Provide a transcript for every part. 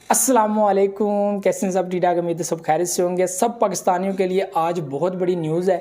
अस्सलामुअलैकुम, कैसे हैं सब? ठीक ठाक, उम्मीद है सब खैरियत से होंगे। सब पाकिस्तानियों के लिए आज बहुत बड़ी न्यूज़ है।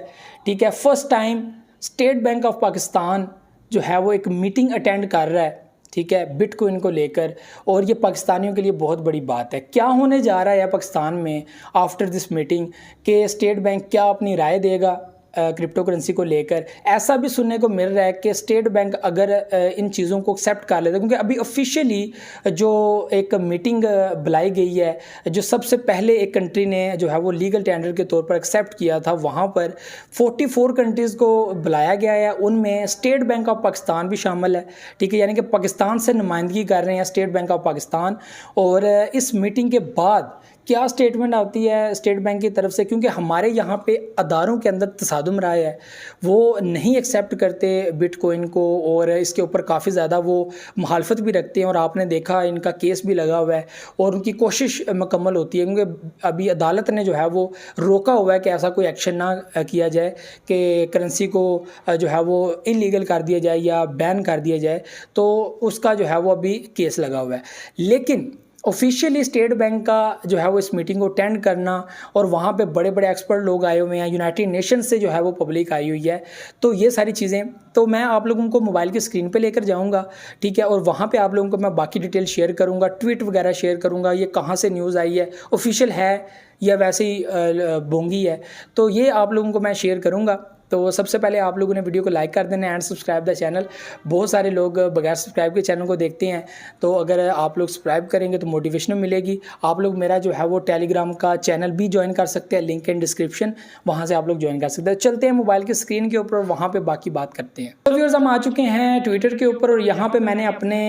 ठीक है, first time state bank of Pakistan जो है वो एक मीटिंग अटेंड कर रहा है, ठीक है, बिटकॉइन को लेकर। और ये पाकिस्तानियों के लिए बहुत बड़ी बात है। क्या होने जा रहा है पाकिस्तान में आफ्टर दिस मीटिंग कि स्टेट बैंक क्या अपनी राय देगा क्रिप्टो करेंसी को लेकर? ऐसा भी सुनने को मिल रहा है कि स्टेट बैंक अगर इन चीज़ों को एक्सेप्ट कर लेता है, क्योंकि अभी ऑफिशियली जो एक मीटिंग बुलाई गई है, जो सबसे पहले एक कंट्री ने जो है वो लीगल टेंडर के तौर पर एक्सेप्ट किया था, वहाँ पर 44 कंट्रीज़ को बुलाया गया है। उनमें स्टेट बैंक ऑफ पाकिस्तान भी शामिल है, ठीक है, यानी कि पाकिस्तान से नुमाइंदगी कर रहे हैं स्टेट बैंक ऑफ पाकिस्तान। और इस मीटिंग के बाद क्या स्टेटमेंट आती है स्टेट बैंक की तरफ से, क्योंकि हमारे यहाँ पे अदारों के अंदर तसादुम राय है, वो नहीं एक्सेप्ट करते बिटकॉइन को और इसके ऊपर काफ़ी ज़्यादा वो मुखालफत भी रखते हैं। और आपने देखा इनका केस भी लगा हुआ है और उनकी कोशिश मुकम्मल होती है, क्योंकि अभी अदालत ने जो है वो रोका हुआ है कि ऐसा कोई एक्शन ना किया जाए कि करेंसी को जो है वो इलीगल कर दिया जाए या बैन कर दिया जाए। तो उसका जो है वो अभी केस लगा हुआ है। लेकिन ऑफिशियली स्टेट बैंक का जो है वो इस मीटिंग को अटेंड करना, और वहाँ पे बड़े बड़े एक्सपर्ट लोग आए हुए हैं, यूनाइटेड नेशन से जो है वो पब्लिक आई हुई है। तो ये सारी चीज़ें तो मैं आप लोगों को मोबाइल की स्क्रीन पे लेकर जाऊँगा, ठीक है, और वहाँ पे आप लोगों को मैं बाकी डिटेल शेयर करूँगा, ट्वीट वगैरह शेयर करूँगा, ये कहाँ से न्यूज़ आई है, ऑफिशियल है या वैसे ही बोंगी है, तो ये आप लोगों को मैं शेयर करूँगा। तो सबसे पहले आप लोगों ने वीडियो को लाइक कर देना एंड सब्सक्राइब द चैनल। बहुत सारे लोग बगैर सब्सक्राइब के चैनल को देखते हैं, तो अगर आप लोग सब्सक्राइब करेंगे तो मोटिवेशन मिलेगी। आप लोग मेरा जो है वो टेलीग्राम का चैनल भी ज्वाइन कर सकते हैं, लिंक इन डिस्क्रिप्शन, वहाँ से आप लोग ज्वाइन कर सकते हैं। चलते हैं मोबाइल की स्क्रीन के ऊपर, वहाँ पर बाकी बात करते हैं। तो व्यूअर्स, हम आ चुके हैं ट्विटर के ऊपर और यहाँ पर मैंने अपने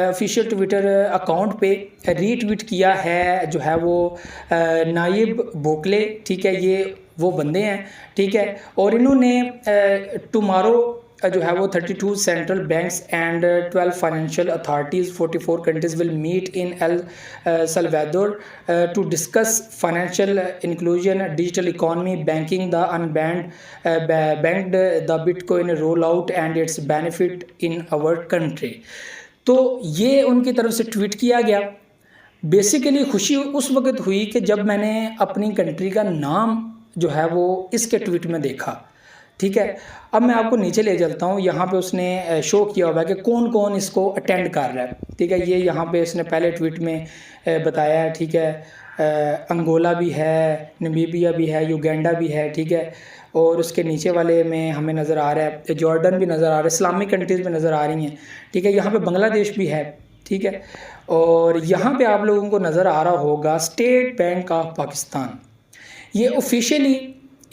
ऑफिशियल ट्विटर अकाउंट पर रीट्वीट किया है जो है वो नायब बोकले, ठीक है, ये वो बंदे हैं, ठीक है। और इन्होंने टुमारो जो है वो 32 central banks and 12 financial authorities 44 countries will meet in El Salvador to discuss financial inclusion, digital economy, banking, the banked the bitcoin roll out and its benefit in our country. तो ये उनकी तरफ से tweet किया गया। Basically खुशी उस वक्त हुई कि जब मैंने अपनी कंट्री का नाम जो है वो इसके ट्वीट में देखा, ठीक है। अब मैं आपको नीचे ले चलता हूँ, यहाँ पे उसने शो किया हुआ है कि कौन कौन इसको अटेंड कर रहा है, ठीक है। ये यहाँ पे इसने पहले ट्वीट में बताया है, ठीक है। अंगोला भी है, नमीबिया भी है, युगांडा भी है, ठीक है। और उसके नीचे वाले में हमें नज़र आ रहा है जॉर्डन भी नज़र आ रहा है, इस्लामिक कंट्रीज़ भी नज़र आ रही हैं, ठीक है। यहाँ पे बांग्लादेश भी है, ठीक है। और यहाँ पे आप लोगों को नज़र आ रहा होगा स्टेट बैंक ऑफ पाकिस्तान। ये ऑफिशियली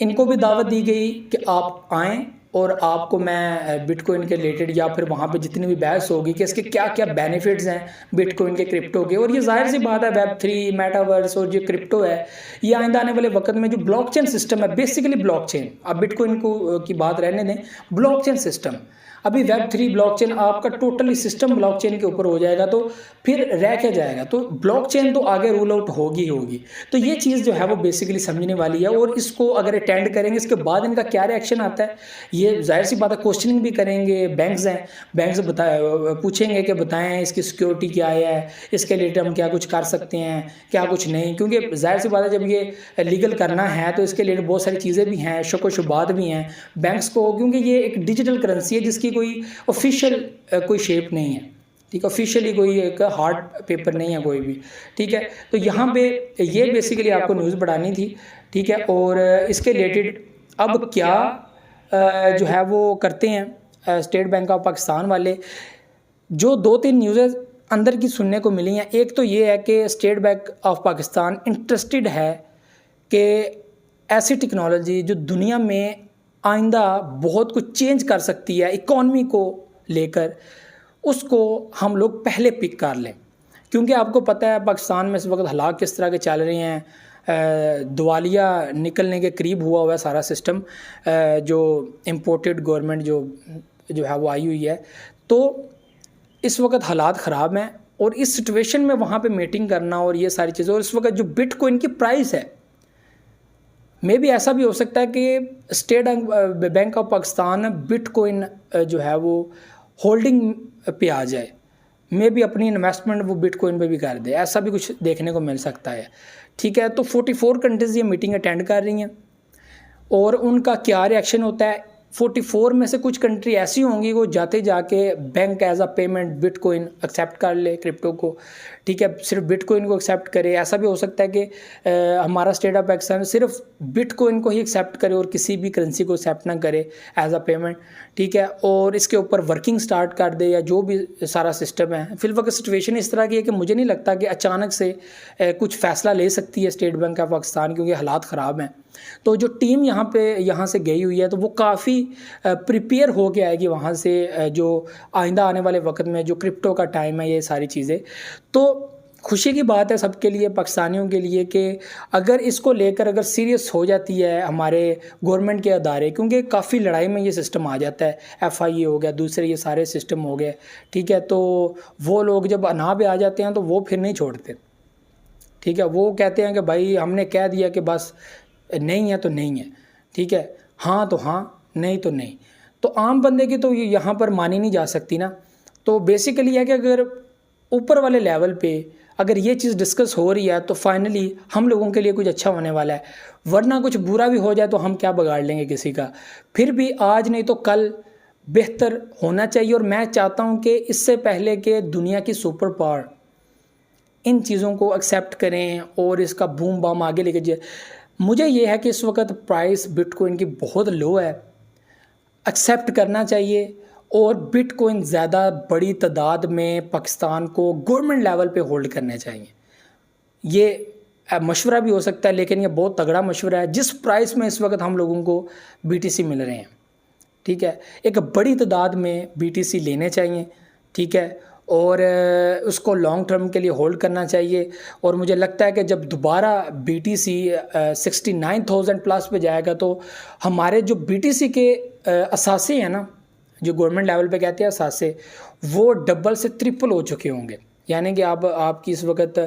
इनको भी दावत दी गई कि आप आएँ और आपको मैं बिटकॉइन के रिलेटेड या फिर वहाँ पे जितनी भी बहस होगी कि इसके क्या क्या बेनिफिट्स हैं बिटकॉइन के, क्रिप्टो के। और ये जाहिर सी बात है, वेब3, मेटावर्स और जो क्रिप्टो है, ये आइंदा आने वाले वक्त में जो ब्लॉकचेन सिस्टम है, बेसिकली ब्लॉकचेन, अब बिटकॉइन को की बात रहने दें, ब्लॉकचेन सिस्टम, अभी वेब3 ब्लॉकचेन आपका टोटली सिस्टम ब्लॉकचेन के ऊपर हो जाएगा, तो फिर रह क्या जाएगा? तो ब्लॉकचेन तो आगे रूल आउट होगी होगी। तो ये चीज़ जो है वो बेसिकली समझने वाली है। और इसको अगर अटेंड करेंगे, इसके बाद इनका क्या रिएक्शन आता है, ये जाहिर सी बात है, क्वेश्चनिंग भी करेंगे। बैंक्स हैं, बैंक्स पूछेंगे कि बताएं इसकी सिक्योरिटी क्या है, इसके लिए हम क्या कुछ कर सकते हैं, क्या कुछ नहीं, क्योंकि जाहिर सी बात है जब ये लीगल करना है तो इसके लिए बहुत सारी चीज़ें भी हैं, शक व शुबात भी हैं बैंक्स को, क्योंकि ये एक डिजिटल करेंसी है जिसकी कोई ऑफिशियल कोई शेप नहीं है, ठीक है, ऑफिशियली कोई एक हार्ड पेपर नहीं है कोई भी, ठीक है। तो यहाँ पे ये बेसिकली आपको न्यूज़ बढ़ानी थी, ठीक है। और इसके रिलेटेड अब क्या जो है वो करते हैं स्टेट बैंक ऑफ पाकिस्तान वाले, जो 2-3 न्यूज़ अंदर की सुनने को मिली हैं। एक तो ये है कि state bank of Pakistan interested है कि ऐसी टेक्नोलॉजी जो दुनिया में आइंदा बहुत कुछ चेंज कर सकती है इकॉनमी को लेकर, उसको हम लोग पहले पिक कर लें। क्योंकि आपको पता है पाकिस्तान में इस वक्त हालात किस तरह के चल रहे हैं, दिवालिया निकलने के करीब हुआ है सारा सिस्टम, जो इम्पोर्टेड गवर्नमेंट जो है वो आई हुई है। तो इस वक्त हालात ख़राब हैं और इस सिचुएशन में वहाँ पे मीटिंग करना और ये सारी चीज़ें, और इस वक्त जो बिटकॉइन की प्राइस है, मे भी ऐसा भी हो सकता है कि state bank of Pakistan bitcoin जो है वो होल्डिंग पे आ जाए, मे भी अपनी इन्वेस्टमेंट वो बिटकॉइन पे भी कर दे, ऐसा भी कुछ देखने को मिल सकता है। ठीक है, तो 44 कंट्रीज़ ये मीटिंग अटेंड कर रही हैं और उनका क्या रिएक्शन होता है। 44 में से कुछ कंट्री ऐसी होंगी वो जाते जाके bank as a payment bitcoin accept कर ले, क्रिप्टो को। ठीक है, सिर्फ बिटकॉइन को एक्सेप्ट करे। ऐसा भी हो सकता है कि हमारा स्टेट ऑफ पाकिस्तान सिर्फ बिटकॉइन को ही एक्सेप्ट करे और किसी भी करेंसी को एक्सेप्ट ना करे एज अ पेमेंट। ठीक है, और इसके ऊपर वर्किंग स्टार्ट कर दे या जो भी सारा सिस्टम है। फिलहाल सिचुएशन इस तरह की है कि मुझे नहीं लगता कि अचानक से कुछ फ़ैसला ले सकती है स्टेट बैंक ऑफ पाकिस्तान, क्योंकि हालात ख़राब हैं। तो जो टीम यहाँ से गई हुई है तो वो काफ़ी प्रिपेयर हो के आएगी वहाँ से, जो आइंदा आने वाले वक्त में जो क्रिप्टो का टाइम है, ये सारी चीज़ें। तो खुशी की बात है सबके लिए, पाकिस्तानियों के लिए, कि अगर इसको लेकर अगर सीरियस हो जाती है हमारे गवर्नमेंट के अदारे, क्योंकि काफ़ी लड़ाई में ये सिस्टम आ जाता है। FIA हो गया, दूसरे ये सारे सिस्टम हो गए। ठीक है, तो वो लोग जब अना पे आ जाते हैं तो वो फिर नहीं छोड़ते। ठीक है, वो कहते हैं कि भाई हमने कह दिया कि बस नहीं है तो नहीं है। ठीक है, हाँ तो हाँ, नहीं तो नहीं। तो आम बंदे की तो यहाँ पर मानी नहीं जा सकती ना। तो बेसिकली है कि अगर ऊपर वाले लेवल पे अगर ये चीज़ डिस्कस हो रही है तो फाइनली हम लोगों के लिए कुछ अच्छा होने वाला है, वरना कुछ बुरा भी हो जाए तो हम क्या बिगाड़ लेंगे किसी का। फिर भी आज नहीं तो कल बेहतर होना चाहिए। और मैं चाहता हूँ कि इससे पहले कि दुनिया की सुपर पावर इन चीज़ों को एक्सेप्ट करें और इसका बूम बाम आगे लेके जाए। मुझे ये है कि इस वक्त प्राइस बिटकॉइन की बहुत लो है, एक्सेप्ट करना चाहिए और बिटकॉइन ज़्यादा बड़ी तादाद में पाकिस्तान को गवर्नमेंट लेवल पे होल्ड करने चाहिए। ये मशवरा भी हो सकता है, लेकिन ये बहुत तगड़ा मशवरा है। जिस प्राइस में इस वक्त हम लोगों को BTC मिल रहे हैं, ठीक है, एक बड़ी तादाद में BTC लेने चाहिए। ठीक है, और उसको लॉन्ग टर्म के लिए होल्ड करना चाहिए। और मुझे लगता है कि जब दोबारा BTC 69,000 प्लस पे जाएगा तो हमारे जो BTC के असासे हैं ना, जो गवर्नमेंट लेवल पे कहते हैं असासे, वो डबल से ट्रिपल हो चुके होंगे। यानी कि आपकी इस वक्त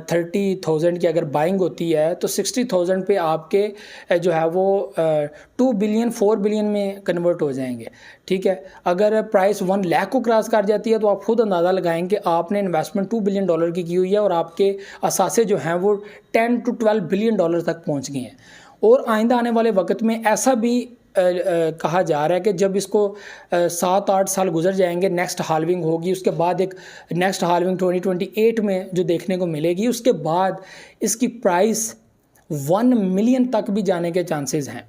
30,000 की अगर बाइंग होती है तो 60,000 पे आपके जो है वो 2 बिलियन 4 बिलियन में कन्वर्ट हो जाएंगे। ठीक है, अगर प्राइस 1 लाख को क्रॉस कर जाती है तो आप खुद अंदाज़ा लगाएंगे आपने इन्वेस्टमेंट $2 बिलियन की हुई है और आपके असासे जो हैं वो 10 to 12 बिलियन डॉलर तक पहुँच गए हैं। और आइंदा आने वाले वक्त में ऐसा भी कहा जा रहा है कि जब इसको 7-8 साल गुजर जाएंगे, नेक्स्ट हाल्विंग होगी, उसके बाद एक नेक्स्ट हाल्विंग 2028 में जो देखने को मिलेगी, उसके बाद इसकी प्राइस 1 मिलियन तक भी जाने के चांसेस हैं।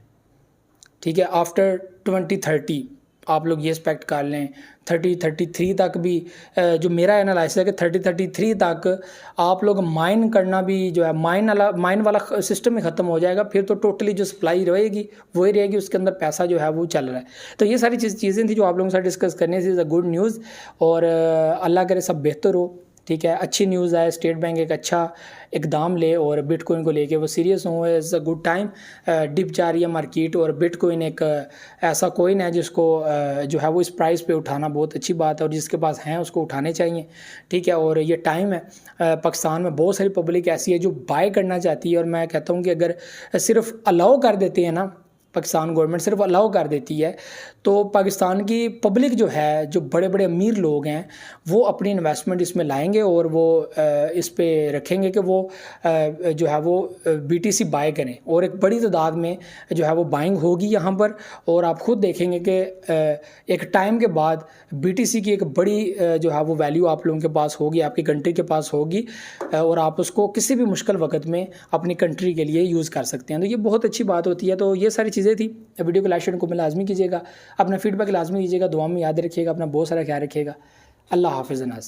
ठीक है, आफ्टर 2030 आप लोग ये एक्सपेक्ट कर लें। 30-33 तक भी जो मेरा एनालिसिस है कि 30-33 तक आप लोग माइन करना भी जो है माइन वाला सिस्टम ही ख़त्म हो जाएगा। फिर तो टोटली जो सप्लाई रहेगी वही रहेगी, उसके अंदर पैसा जो है वो चल रहा है। तो ये सारी चीज़ें थी जो आप लोगों के साथ डिस्कस करने से। इज़ अ गुड न्यूज़ और अल्लाह करे सब बेहतर हो। ठीक है, अच्छी न्यूज़ है। स्टेट बैंक एक अच्छा इकदाम ले और बिटकॉइन को लेके वो सीरियस हो। Is a good time. Dip जा रही है मार्केट और बिटकॉइन एक ऐसा कॉइन है जिसको जो है वो इस प्राइस पे उठाना बहुत अच्छी बात है और जिसके पास हैं उसको उठाने चाहिए। ठीक है, और ये टाइम है। पाकिस्तान में बहुत सारी पब्लिक ऐसी है जो बाय करना चाहती है और मैं कहता हूँ कि अगर सिर्फ अलाउ कर देते हैं ना, पाकिस्तान गवर्नमेंट सिर्फ अलाउ कर देती है तो पाकिस्तान की पब्लिक जो है, जो बड़े बड़े अमीर लोग हैं, वो अपनी इन्वेस्टमेंट इसमें लाएंगे और वो इस पे रखेंगे कि वो जो है वो BTC बाय करें और एक बड़ी तादाद में जो है वो बाइंग होगी यहाँ पर। और आप खुद देखेंगे कि एक टाइम के बाद BTC की एक बड़ी जो है वो वैल्यू आप लोगों के पास होगी, आपकी कंट्री के पास होगी और आप उसको किसी भी मुश्किल वक्त में अपनी कंट्री के लिए यूज़ कर सकते हैं। तो ये बहुत अच्छी बात होती है। तो ये सारी चीज़ें थी। वीडियो को लाइक शेयर को लाजमी कीजिएगा, अपना फीडबैक लाजमी दीजिएगा, दुआ में याद रखिएगा, अपना बहुत सारा ख्याल रखिएगा। अल्लाह हाफ़िज़ नाज़।